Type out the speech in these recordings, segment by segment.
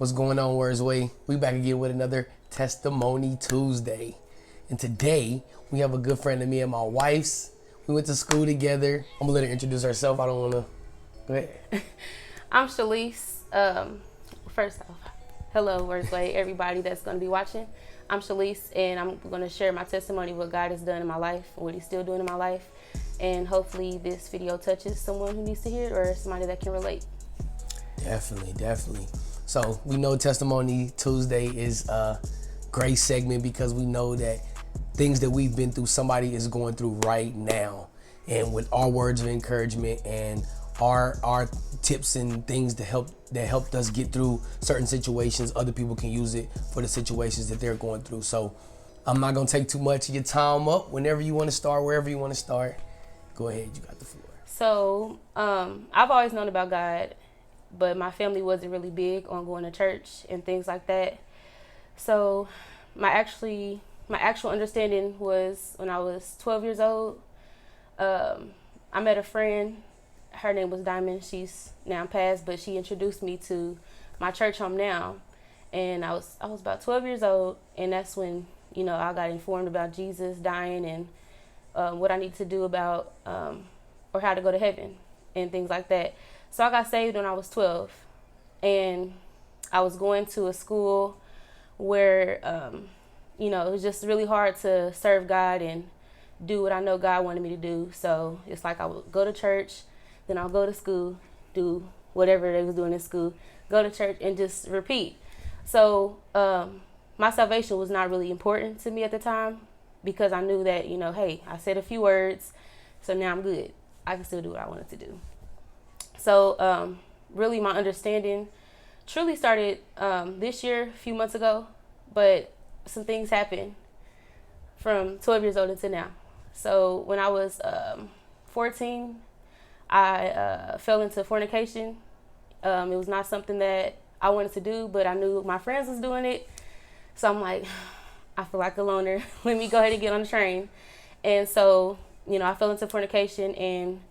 What's going on, Wordsway? We back again with another Testimony Tuesday. And today, we have a good friend of me and my wife's. We went to school together. I'm gonna let her introduce herself. I don't wanna, go ahead. I'm Shalise. First off, hello, Wordsway, everybody that's gonna be watching. I'm Shalise, and I'm gonna share my testimony, what God has done in my life, what he's still doing in my life. And hopefully this video touches someone who needs to hear it or somebody that can relate. Definitely. So we know Testimony Tuesday is a great segment because we know that things that we've been through, somebody is going through right now. And with our words of encouragement and our tips and things that helped us get through certain situations, other people can use it for the situations that they're going through. So I'm not gonna take too much of your time up. Whenever you want to start, wherever you want to start, go ahead. You got the floor. So I've always known about God, but my family wasn't really big on going to church and things like that. So my actual understanding was when I was 12 years old. I met a friend. Her name was Diamond. She's now passed, but she introduced me to my church home now. And I was about 12 years old, and that's when, I got informed about Jesus dying and what I need to do about or how to go to heaven and things like that. So I got saved when I was 12, and I was going to a school where, it was just really hard to serve God and do what I know God wanted me to do. So it's like I would go to church, then I'll go to school, do whatever they was doing in school, go to church, and just repeat. So my salvation was not really important to me at the time because I knew that, hey, I said a few words, so now I'm good. I can still do what I wanted to do. So really my understanding truly started this year, a few months ago, but some things happened from 12 years old until now. So when I was 14, I fell into fornication. It was not something that I wanted to do, but I knew my friends was doing it. So I'm like, I feel like a loner. Let me go ahead and get on the train. And so, I fell into fornication, and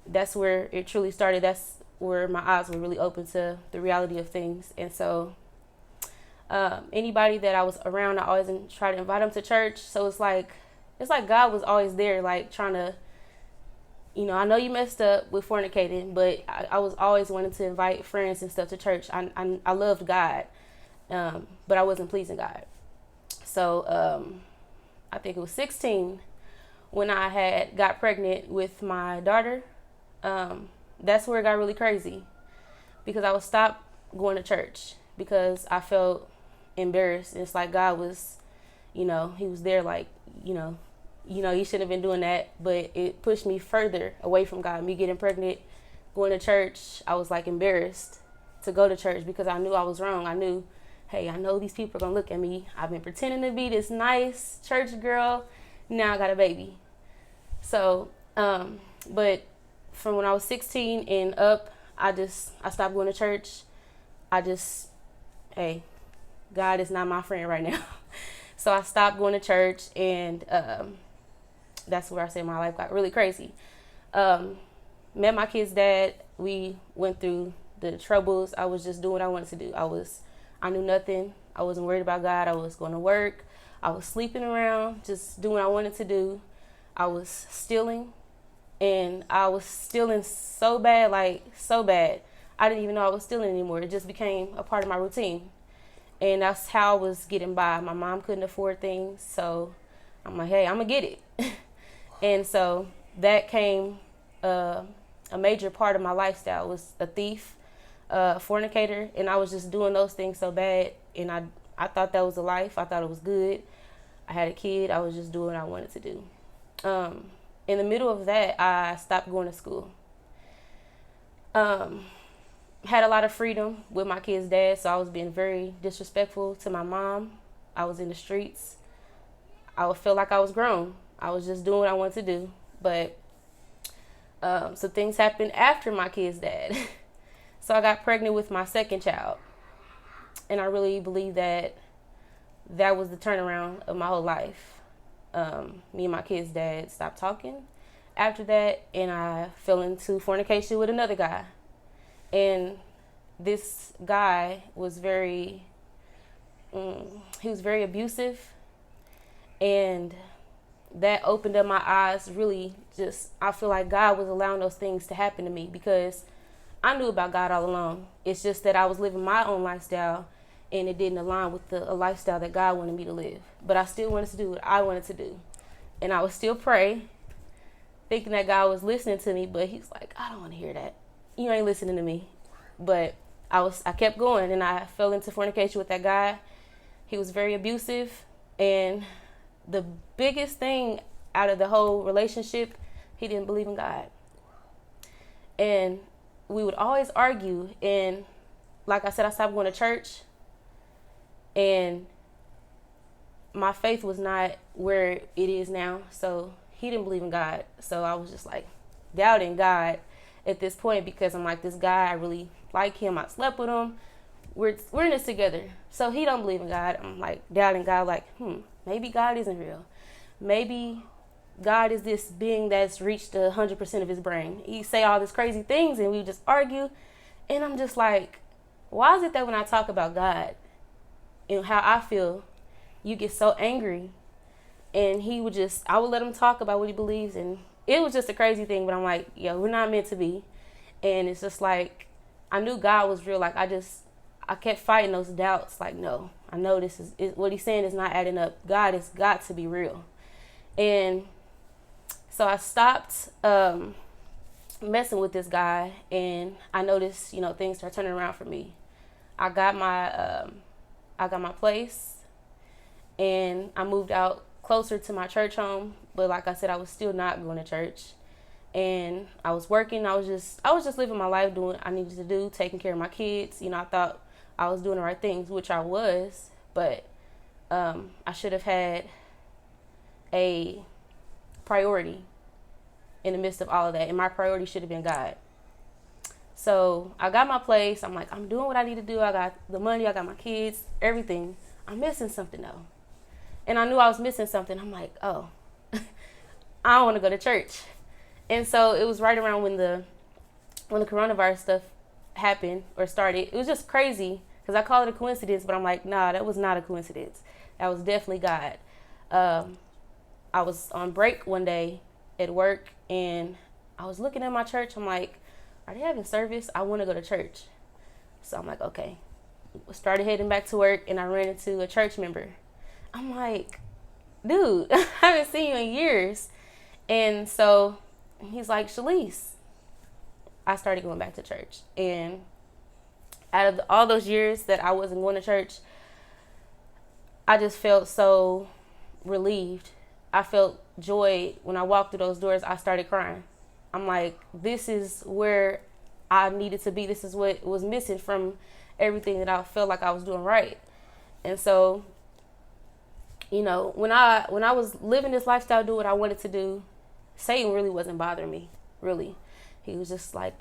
that's where it truly started. That's where my eyes were really open to the reality of things. And so anybody that I was around, I always try to invite them to church. So it's like God was always there, like trying to, I know you messed up with fornicating, but I was always wanting to invite friends and stuff to church. I loved God, but I wasn't pleasing God. So I think it was 16 when I had got pregnant with my daughter. That's where it got really crazy because I would stop going to church because I felt embarrassed. It's like God was, he was there like, you shouldn't have been doing that, but it pushed me further away from God. Me getting pregnant, going to church, I was like embarrassed to go to church because I knew I was wrong. I knew, hey, I know these people are going to look at me. I've been pretending to be this nice church girl. Now I got a baby. So, but from when I was 16 and up, I stopped going to church. Hey, God is not my friend right now. So I stopped going to church, and that's where I said my life got really crazy. Met my kid's dad. We went through the troubles. I was just doing what I wanted to do. I knew nothing. I wasn't worried about God. I was going to work. I was sleeping around, just doing what I wanted to do. I was stealing, and I was stealing so bad, like so bad. I didn't even know I was stealing anymore. It just became a part of my routine. And that's how I was getting by. My mom couldn't afford things, so I'm like, hey, I'm going to get it. And so that came a major part of my lifestyle. I was a thief, a fornicator, and I was just doing those things so bad. And I thought that was a life. I thought it was good. I had a kid. I was just doing what I wanted to do. In the middle of that, I stopped going to school. Had a lot of freedom with my kid's dad, so I was being very disrespectful to my mom. I was in the streets. I would feel like I was grown. I was just doing what I wanted to do. But some things happened after my kid's dad. So I got pregnant with my second child. And I really believe that was the turnaround of my whole life. Me and my kid's dad stopped talking after that, and I fell into fornication with another guy. And this guy was very he was very abusive, and that opened up my eyes. Really, just I feel like God was allowing those things to happen to me because I knew about God all along. It's just that I was living my own lifestyle, and it didn't align with a lifestyle that God wanted me to live. But I still wanted to do what I wanted to do, and I would still pray, thinking that God was listening to me. But He's like, I don't want to hear that. You ain't listening to me. But I kept going, and I fell into fornication with that guy. He was very abusive, and the biggest thing out of the whole relationship, he didn't believe in God. And we would always argue, and like I said, I stopped going to church, and my faith was not where it is now. So he didn't believe in God. So I was just like doubting God at this point, because I'm like, this guy, I really like him. I slept with him. We're in this together. So he don't believe in God. I'm like doubting God, like, maybe God isn't real. Maybe God is this being that's reached 100% of his brain. He say all these crazy things, and we just argue. And I'm just like, why is it that when I talk about God and how I feel, you get so angry? And I would let him talk about what he believes, and it was just a crazy thing. But I'm like, yo, we're not meant to be. And it's just like, I knew God was real. Like, I kept fighting those doubts. Like, no, I know this is what he's saying is not adding up. God has got to be real. And so I stopped messing with this guy, and I noticed, things start turning around for me. I got my place, and I moved out closer to my church home. But like I said, I was still not going to church, and I was working. I was just living my life, doing what I needed to do, taking care of my kids. I thought I was doing the right things, which I was, but I should have had a priority in the midst of all of that, and my priority should have been God. So I got my place. I'm like, I'm doing what I need to do. I got the money. I got my kids, everything. I'm missing something though, and I knew I was missing something. I'm like, oh, I don't want to go to church. And so it was right around when the coronavirus stuff happened or started. It was just crazy because I call it a coincidence, but I'm like, nah, that was not a coincidence. That was definitely God. I was on break one day at work, and I was looking at my church. I'm like, are they having service? I want to go to church. So I'm like, okay. Started heading back to work, and I ran into a church member. I'm like, dude, I haven't seen you in years. And so he's like, Shalise. I started going back to church. And out of all those years that I wasn't going to church, I just felt so relieved. I felt joy when I walked through those doors. I started crying. I'm like, this is where I needed to be. This is what was missing from everything that I felt like I was doing right. And so, when I was living this lifestyle, do what I wanted to do, Satan really wasn't bothering me, really. He was just like,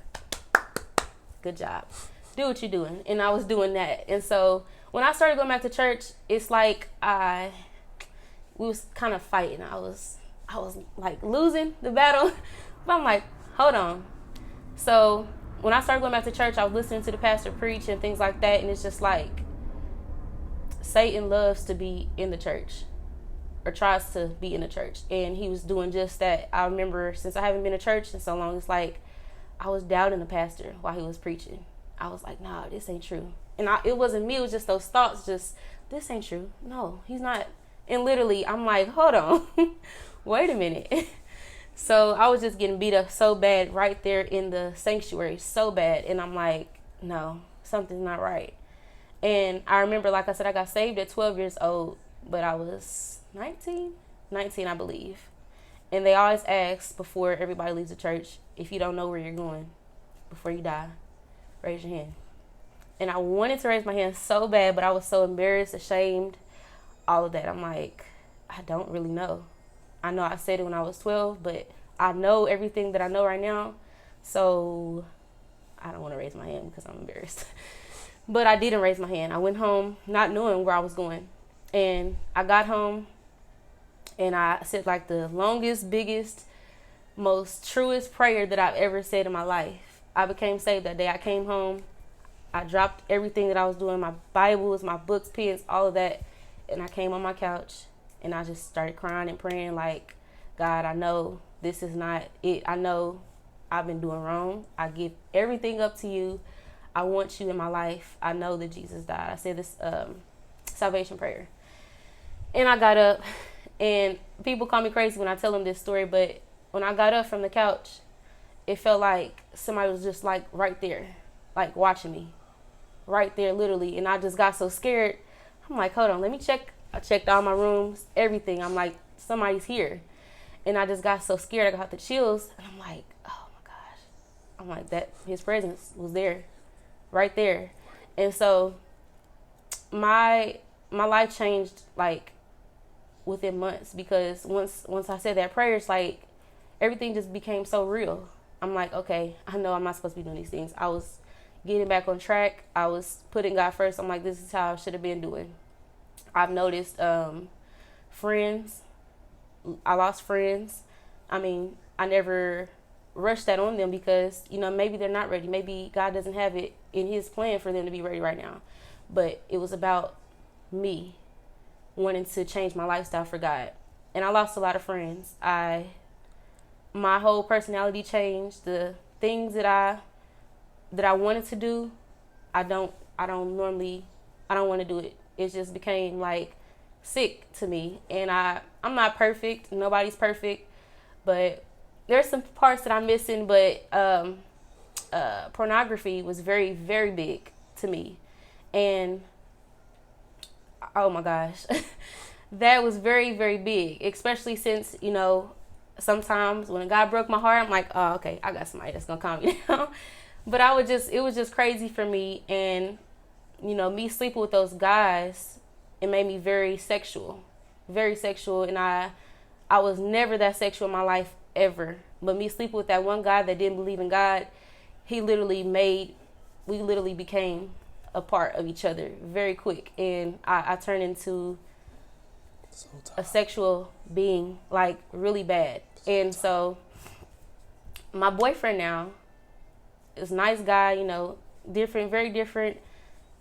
good job. Do what you're doing. And I was doing that. And so when I started going back to church, it's like we was kind of fighting. I was like losing the battle. But I'm like, hold on. So when I started going back to church, I was listening to the pastor preach and things like that. And it's just like, Satan loves to be in the church, or tries to be in the church. And he was doing just that. I remember, since I haven't been to church in so long, it's like I was doubting the pastor while he was preaching. I was like, nah, this ain't true. And it wasn't me. It was just those thoughts. Just, this ain't true. No, he's not. And literally, I'm like, hold on. Wait a minute. So I was just getting beat up so bad right there in the sanctuary. So bad. And I'm like, no, something's not right. And I remember, like I said, I got saved at 12 years old. But I was 19, I believe. And they always ask before everybody leaves the church, if you don't know where you're going before you die, raise your hand. And I wanted to raise my hand so bad, but I was so embarrassed, ashamed, all of that. I'm like, I don't really know. I know I said it when I was 12, but I know everything that I know right now. So I don't want to raise my hand because I'm embarrassed. But I didn't raise my hand. I went home not knowing where I was going. And I got home, and I said like the longest, biggest, most truest prayer that I've ever said in my life. I became saved that day. I came home. I dropped everything that I was doing, my Bibles, my books, pens, all of that. And I came on my couch and I just started crying and praying like, God, I know this is not it. I know I've been doing wrong. I give everything up to you. I want you in my life. I know that Jesus died. I said this salvation prayer. And I got up, and people call me crazy when I tell them this story, but when I got up from the couch, it felt like somebody was just like right there, like watching me, right there, literally. And I just got so scared. I'm like, hold on, let me check. I checked all my rooms, everything. I'm like, somebody's here. And I just got so scared. I got the chills. And I'm like, oh my gosh. I'm like, that his presence was there, right there. And so my life changed like within months, because once I said that prayer, it's like everything just became so real. I'm like, okay, I know I'm not supposed to be doing these things. I was getting back on track. I was putting God first. I'm like, this is how I should have been doing. I've noticed friends. I lost friends. I mean, I never rushed that on them because, maybe they're not ready. Maybe God doesn't have it in his plan for them to be ready right now. But it was about me wanting to change my lifestyle for God. And I lost a lot of friends. My whole personality changed. The things that I wanted to do, I don't want to do it. It just became like sick to me. And I'm not perfect. Nobody's perfect. But there's some parts that I'm missing. But pornography was very, very big to me. And oh my gosh, that was very, very big, especially since, sometimes when God broke my heart, I'm like, oh, okay, I got somebody that's going to calm me down. But it was just crazy for me. And, me sleeping with those guys, it made me very sexual. And I was never that sexual in my life ever. But me sleeping with that one guy that didn't believe in God, we literally became a part of each other very quick. And I turned into a sexual being, like really bad. And so my boyfriend now is a nice guy, different, very different.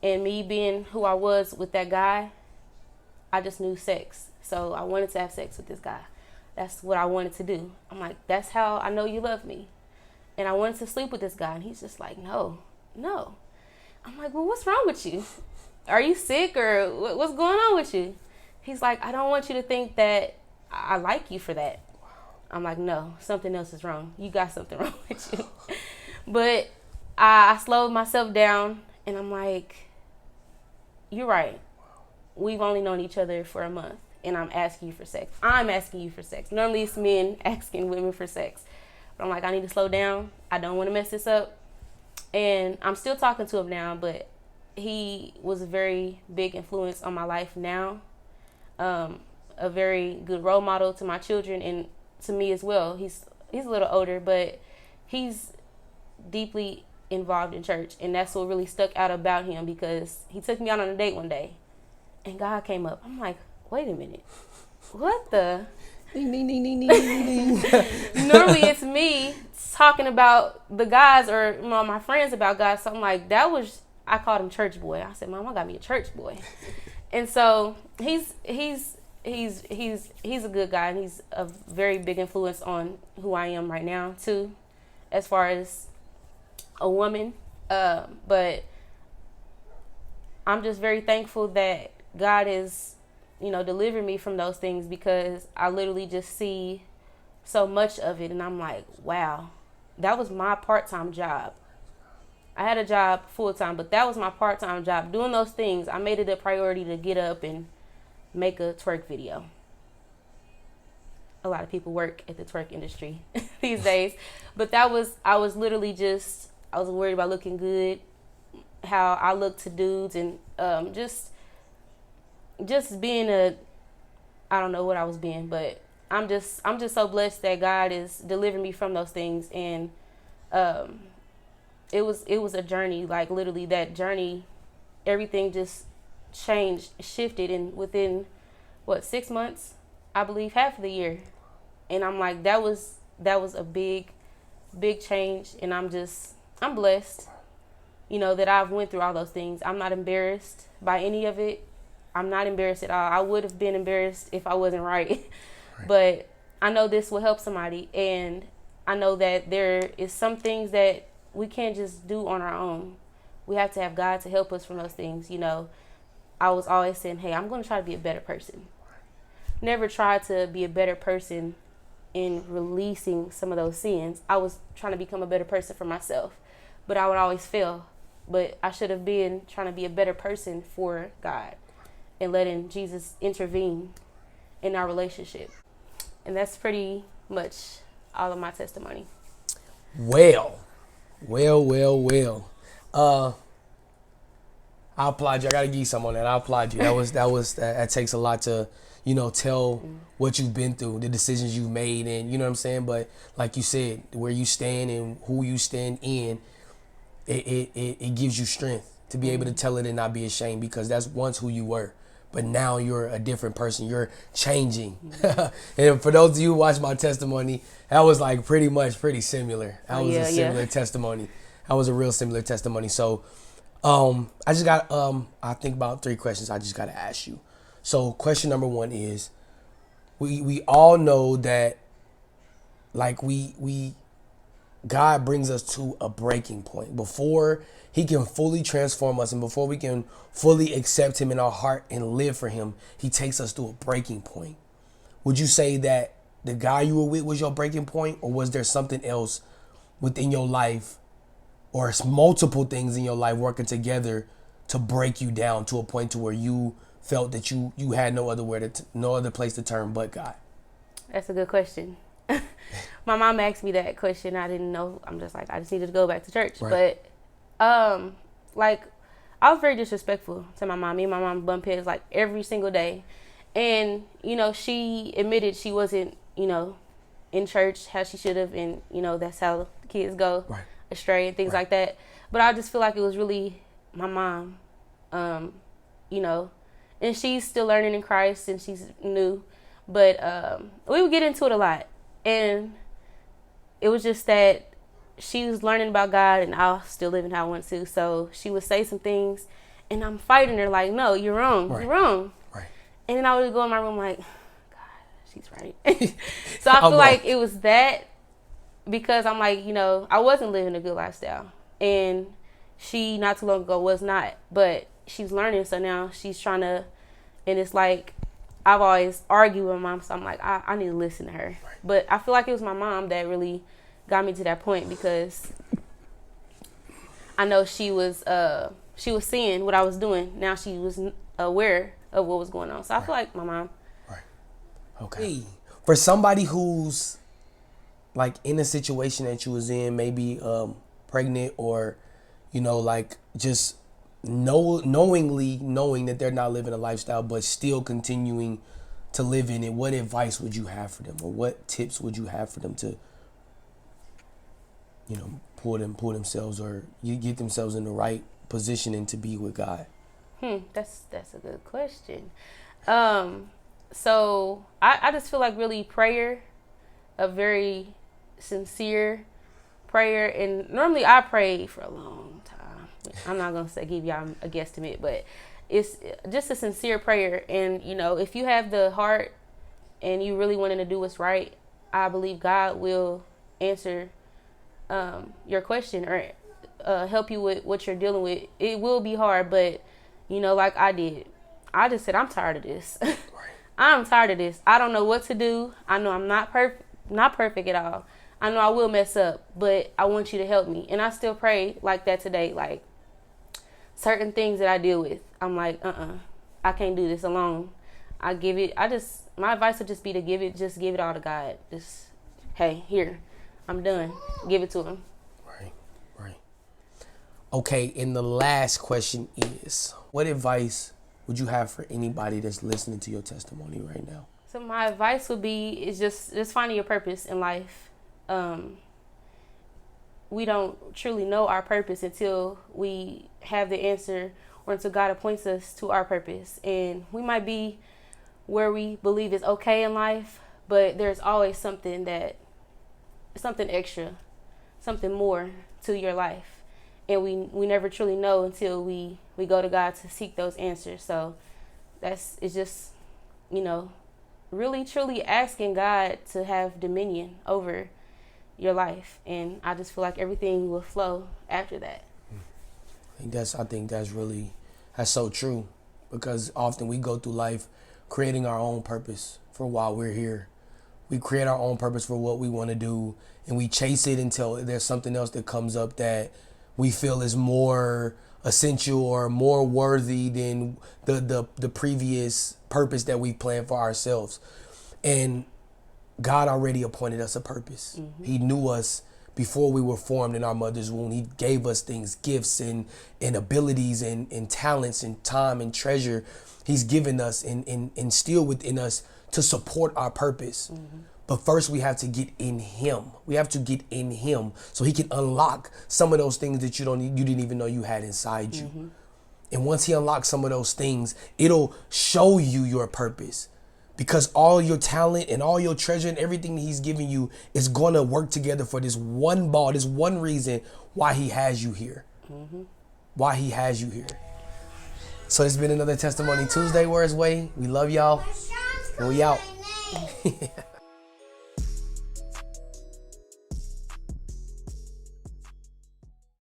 And me being who I was with that guy, I just knew sex. So I wanted to have sex with this guy. That's what I wanted to do. I'm like, that's how I know you love me. And I wanted to sleep with this guy. And he's just like, no. I'm like, well, what's wrong with you? Are you sick or what's going on with you? He's like, I don't want you to think that I like you for that. I'm like, no, something else is wrong. You got something wrong with you. But I slowed myself down and I'm like, you're right. We've only known each other for a month and I'm asking you for sex. I'm asking you for sex. Normally it's men asking women for sex. But I'm like, I need to slow down. I don't want to mess this up. And I'm still talking to him now, but he was a very big influence on my life now. A very good role model to my children and to me as well. He's a little older, but he's deeply involved in church. And that's what really stuck out about him, because he took me out on a date one day and God came up. I'm like, wait a minute. What the? Ding, ding, ding, ding, ding, ding, ding. Normally it's me talking about the guys or my friends about guys. So I'm like, I called him church boy. I said, Mom, I got me a church boy. And so he's a good guy, and he's a very big influence on who I am right now too, as far as a woman. But I'm just very thankful that God is, delivering me from those things, because I literally just see so much of it, and I'm like, wow, that was my part-time job. I had a job full-time, but that was my part-time job. Doing those things, I made it a priority to get up and make a twerk video. A lot of people work at the twerk industry these days. But I was worried about looking good, how I look to dudes, and just being I don't know what I was being, but I'm just so blessed that God is delivering me from those things. And it was a journey, like literally that journey, everything just changed, shifted, and within 6 months, I believe half of the year. And I'm like, that was a big change, and I'm blessed. that I've went through all those things. I'm not embarrassed by any of it. I'm not embarrassed at all. I would have been embarrassed if I wasn't right. But I know this will help somebody. And I know that there is some things that we can't just do on our own. We have to have God to help us from those things. I was always saying, hey, I'm going to try to be a better person. Never tried to be a better person in releasing some of those sins. I was trying to become a better person for myself, but I would always fail. But I should have been trying to be a better person for God and letting Jesus intervene in our relationship. And that's pretty much all of my testimony. Well. I applaud you. I gotta give you some on that. I applaud you. That takes a lot to, tell what you've been through, the decisions you've made, and you know what I'm saying. But like you said, where you stand and who you stand in, it gives you strength to be able to tell it and not be ashamed, because that's once who you were, but now you're a different person. You're changing. And for those of you who watch my testimony, that was like pretty similar. That was a similar testimony. That was a real similar testimony. So I just got I think about 3 questions I just got to ask you. So question number 1 is, we all know that like we God brings us to a breaking point before he can fully transform us, and before we can fully accept him in our heart and live for him, he takes us to a breaking point. Would you say that the guy you were with was your breaking point, or was there something else within your life, or multiple things in your life working together to break you down to a point to where you felt that you had no other place to turn but God? That's a good question. My mom asked me that question. I didn't know. I'm just like, I just needed to go back to church. Right. But like, I was very disrespectful to my mom. Me and my mom bump heads like every single day. And, she admitted she wasn't, in church how she should have. And, that's how kids go astray and things like that. But I just feel like it was really my mom, and she's still learning in Christ and she's new. But we would get into it a lot. And it was just that she was learning about God and I was still living how I want to. So she would say some things and I'm fighting her like, no, you're wrong. Right. You're wrong. Right. And then I would go in my room like, God, she's right. So I feel like it was that, because I'm like, I wasn't living a good lifestyle. And she not too long ago was not. But she's learning. So now she's trying to, and it's like, I've always argued with my mom, so I'm like, I need to listen to her. Right. But I feel like it was my mom that really got me to that point, because I know she was seeing what I was doing. Now she was aware of what was going on. So I feel like my mom. Right. Okay. For somebody who's like in a situation that you was in, maybe pregnant, or like just knowing that they're not living a lifestyle but still continuing to live in it, what advice would you have for them, or what tips would you have for them to pull themselves, or you get themselves in the right positioning to be with God? That's a good question. So I just feel like really prayer, a very sincere prayer, and normally I pray for a long time. I'm not going to give y'all a guesstimate, but it's just a sincere prayer. And, if you have the heart and you really wanting to do what's right, I believe God will answer your question, or help you with what you're dealing with. It will be hard, but, like I did, I just said, I'm tired of this. Right. I'm tired of this. I don't know what to do. I know I'm not perfect at all. I know I will mess up, but I want you to help me. And I still pray like that today. Like, certain things that I deal with, I'm like, I can't do this alone. My advice would just be to give it all to God. Just, hey, here, I'm done. Give it to him. Right. Okay, and the last question is, what advice would you have for anybody that's listening to your testimony right now? So my advice would be is just finding your purpose in life. We don't truly know our purpose until we have the answer, or until God appoints us to our purpose. And we might be where we believe is okay in life, but there's always something extra, something more to your life. and we never truly know until we go to God to seek those answers. So it's just, really truly asking God to have dominion over your life, and I just feel like everything will flow after that. I think that's so true, because often we go through life creating our own purpose for why we're here. We create our own purpose for what we want to do, and we chase it until there's something else that comes up that we feel is more essential or more worthy than the previous purpose that we planned for ourselves. And God already appointed us a purpose. Mm-hmm. He knew us before we were formed in our mother's womb. He gave us things, gifts and abilities and talents and time and treasure. He's given us and instilled within us to support our purpose. Mm-hmm. But first we have to get in Him. We have to get in Him so He can unlock some of those things that you didn't even know you had inside you. Mm-hmm. And once He unlocks some of those things, it'll show you your purpose. Because all your talent and all your treasure and everything that He's giving you is going to work together for this one this one reason why He has you here. Mm-hmm. Why He has you here. So it's been another Testimony Tuesday, Wordsway. We love y'all. And we out.